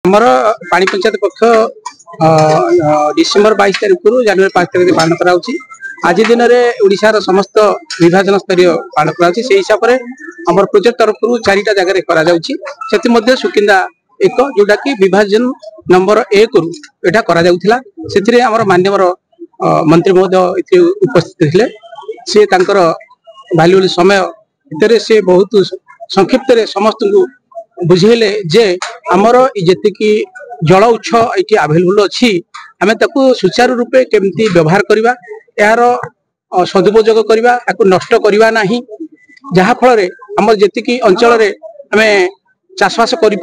आमर पानी पंचायत पक्ष डिसेम्बर 22 तारीख रु जनवरी 5 तारीख पालन करा आज दिन में ओडिशार समस्त विभाजन स्तरीय पालन करा हिसाब से आम प्रोजेक्ट तरफ चारिटा जगह करा सुकिंदा एक जोटा कि विभाजन नंबर 1 रु एटा करा से माननीय मंत्री महोदय उपस्थित थे सी भैल्यूबल समय भितर से बहुत संक्षिप्त समस्त को बुझेले जे आमर जी जल उत्स ये आवेलेबल अच्छी आम सुचारू रूपे केमती व्यवहार करवा यार सदुपयोग करवा नष्ट करवा ना जहा फल आम जी अंचल आम चाषबास करें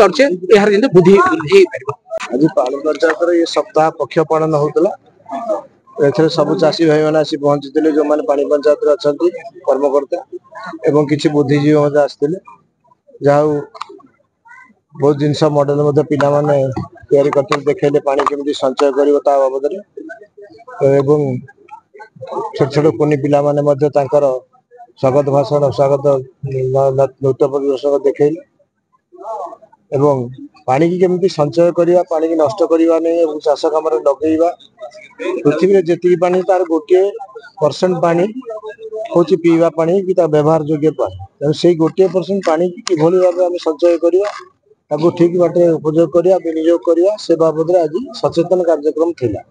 यार बुद्धि आज पानी पंचायत ये सप्ताह पक्ष पालन होता सब चाषी भाई मैंने आसी पहुंची जो मैंने पानी पंचायत अच्छा कर्मकर्ता एवं किसी बुद्धिजीवी आसते जहाँ बहुत जिनस मॉडल पिला माने तैयारी करते देखले पानी केमती संचय कर बाबद एवं छोट छोट कुनी पिला माने स्वागत भाषण स्वागत नृत्य प्रदर्शन देखले एवं पानी की केमती संचय करवा पानी की नष्ट करवा नहीं चाष कम लगेगा पृथ्वी जी पानी तार गोटे % पानी हूँ पीवा पानी कि व्यवहार योग्य पानी से गोटे % पानी कि भाव आम संचय करवा ठीक बाटे उपयोग करवा विनियोग करवा से बाबद आज सचेतन कार्यक्रम थिला।